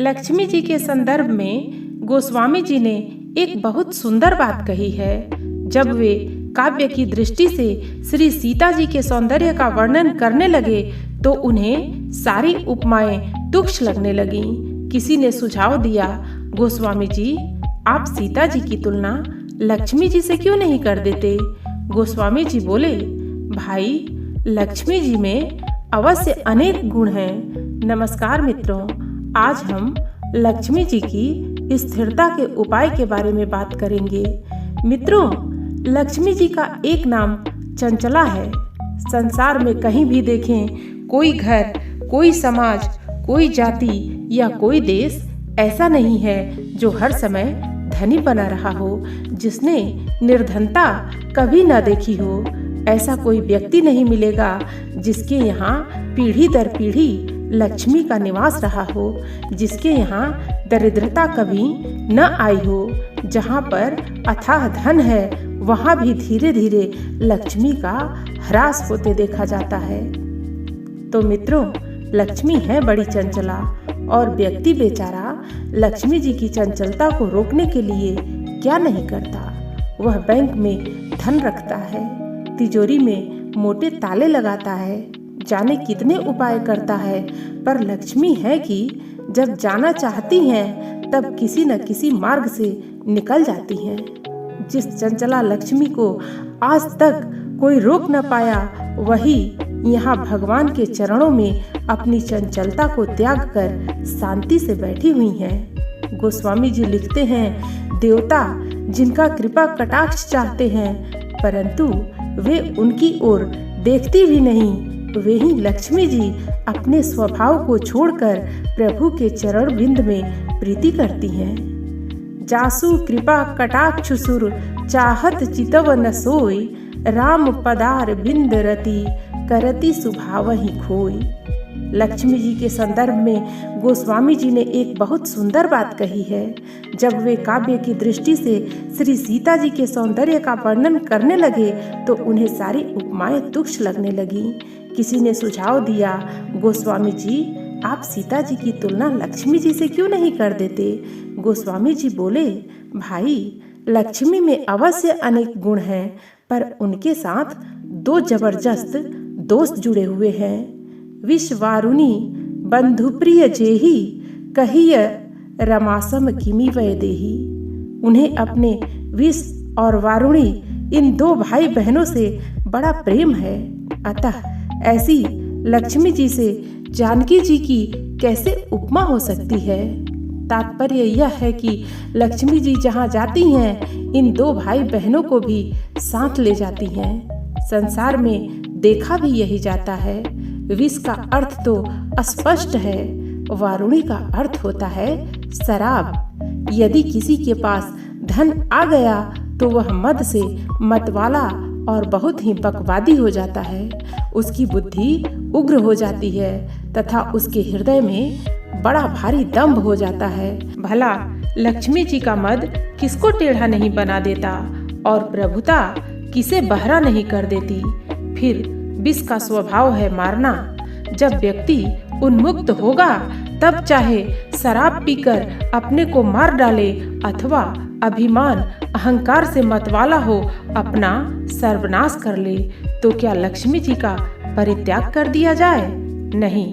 लक्ष्मी जी के संदर्भ में गोस्वामी जी ने एक बहुत सुंदर बात कही है। जब वे काव्य की दृष्टि से श्री सीता जी के सौंदर्य का वर्णन करने लगे तो उन्हें सारी उपमाएं तुच्छ लगने लगीं। किसी ने सुझाव दिया, गोस्वामी जी आप सीता जी की तुलना लक्ष्मी जी से क्यों नहीं कर देते? गोस्वामी जी बोले, भाई लक्ष्मी जी में अवश्य अनेक गुण हैं। नमस्कार मित्रों, आज हम लक्ष्मी जी की स्थिरता के उपाय के बारे में बात करेंगे। मित्रों, लक्ष्मी जी का एक नाम चंचला है। संसार में कहीं भी देखें, कोई घर, कोई समाज, कोई जाति या कोई देश ऐसा नहीं है जो हर समय धनी बना रहा हो, जिसने निर्धनता कभी न देखी हो। ऐसा कोई व्यक्ति नहीं मिलेगा जिसके यहाँ पीढ़ी दर पीढ़ी लक्ष्मी का निवास रहा हो, जिसके यहाँ दरिद्रता कभी न आई हो। जहाँ पर अथाह धन है वहाँ भी धीरे धीरे लक्ष्मी का ह्रास होते देखा जाता है। तो मित्रों, लक्ष्मी है बड़ी चंचला और व्यक्ति बेचारा लक्ष्मी जी की चंचलता को रोकने के लिए क्या नहीं करता। वह बैंक में धन रखता है, तिजोरी में मोटे ताले लगाता है, जाने कितने उपाय करता है, पर लक्ष्मी है कि जब जाना चाहती हैं तब किसी न किसी मार्ग से निकल जाती हैं। जिस चंचला लक्ष्मी को आज तक कोई रोक न पाया, वही यहाँ भगवान के चरणों में अपनी चंचलता को त्याग कर शांति से बैठी हुई हैं। गोस्वामी जी लिखते हैं, देवता जिनका कृपा कटाक्ष चाहते हैं परंतु वे उनकी ओर देखती भी नहीं, वे ही लक्ष्मी जी अपने स्वभाव को छोड़कर प्रभु के चरण बिंद में प्रीति करती हैं। जासु कृपा कटाक्ष सुर चाहत चितव न सोई, राम पदार बिंद रति करति सुभाव ही खोई। लक्ष्मी जी के संदर्भ में गोस्वामी जी ने एक बहुत सुंदर बात कही है। जब वे काव्य की दृष्टि से श्री सीता जी के सौंदर्य का वर्णन करने लगे तो उन्हें सारी उपमाएं तुच्छ लगने लगीं। किसी ने सुझाव दिया, गोस्वामी जी आप सीता जी की तुलना लक्ष्मी जी से क्यों नहीं कर देते? गोस्वामी जी बोले, भाई लक्ष्मी में अवश्य अनेक गुण हैं, पर उनके साथ दो जबरदस्त दोस्त जुड़े हुए हैं। विश्वारुणी बंधुप्रिय जेही, कहिय रमासम किमि वै देही। उन्हें अपने विष और वारुणी इन दो भाई बहनों से बड़ा प्रेम है, अतः ऐसी लक्ष्मी जी से जानकी जी की कैसे उपमा हो सकती है? तात्पर्य यह है कि लक्ष्मी जी जहाँ जाती हैं इन दो भाई बहनों को भी साथ ले जाती हैं। संसार में देखा भी यही जाता है। विष का अर्थ तो अस्पष्ट है, वारुणी का अर्थ होता है शराब। यदि किसी के पास धन आ गया तो वह मद से मतवाला और बहुत ही बकवादी हो जाता है। उसकी बुद्धि उग्र हो जाती है तथा उसके हृदय में बड़ा भारी दंभ हो जाता है। भला लक्ष्मी जी का मद किसको टेढ़ा नहीं बना देता और प्रभुता किसे बहरा नहीं कर देती। फिर विष का स्वभाव है मारना। जब व्यक्ति उन्मुक्त होगा तब चाहे शराब पीकर अपने को मार डाले अथवा अभिमान अहंकार से मतवाला हो अपना सर्वनाश कर ले, तो क्या लक्ष्मी जी का परित्याग कर दिया जाए? नहीं,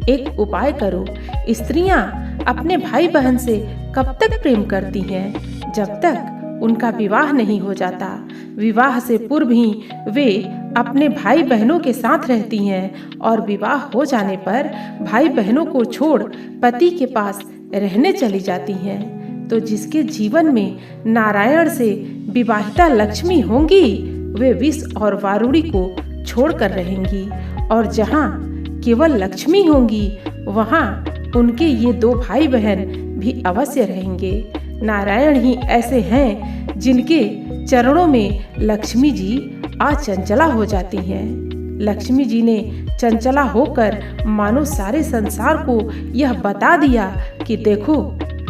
एक उपाय करो। स्त्रियां अपने भाई बहन से कब तक प्रेम करती हैं? जब तक उनका विवाह नहीं हो जाता। विवाह से पूर्व ही वे अपने भाई बहनों के साथ रहती हैं और विवाह हो जाने पर भाई बहनों को छोड़ पति के पास रहने चली जाती हैं। तो जिसके जीवन में नारायण से विवाहिता लक्ष्मी होंगी वे विष और वारुणी को छोड़कर रहेंगी, और जहाँ केवल लक्ष्मी होंगी वहाँ उनके ये दो भाई बहन भी अवश्य रहेंगे। नारायण ही ऐसे हैं जिनके चरणों में लक्ष्मी जी अचंचला हो जाती हैं। लक्ष्मी जी ने चंचला होकर मानो सारे संसार को यह बता दिया कि देखो,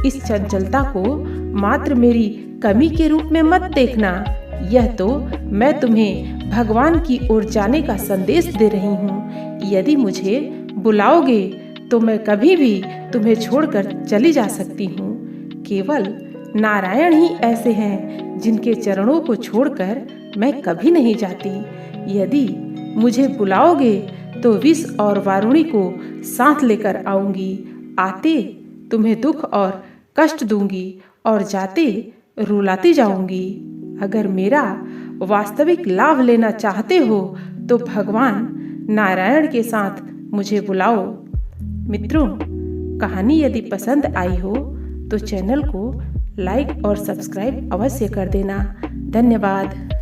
इस चंचलता को मात्र मेरी कमी के रूप में मत देखना, यह तो मैं तुम्हें भगवान की ओर जाने का संदेश दे रही हूँ। यदि मुझे बुलाओगे तो मैं कभी भी तुम्हें छोड़कर चली जा सकती हूँ। केवल नारायण ही ऐसे हैं जिनके चरणों को छोड़कर मैं कभी नहीं जाती। यदि मुझे बुलाओगे तो विष और वारुणी को साथ लेकर आऊंगी। आते तुम्हें दुख और कष्ट दूंगी और जाते रुलाती जाऊंगी। अगर मेरा वास्तविक लाभ लेना चाहते हो तो भगवान नारायण के साथ मुझे बुलाओ। मित्रों, कहानी यदि पसंद आई हो तो चैनल को लाइक और सब्सक्राइब अवश्य कर देना। धन्यवाद।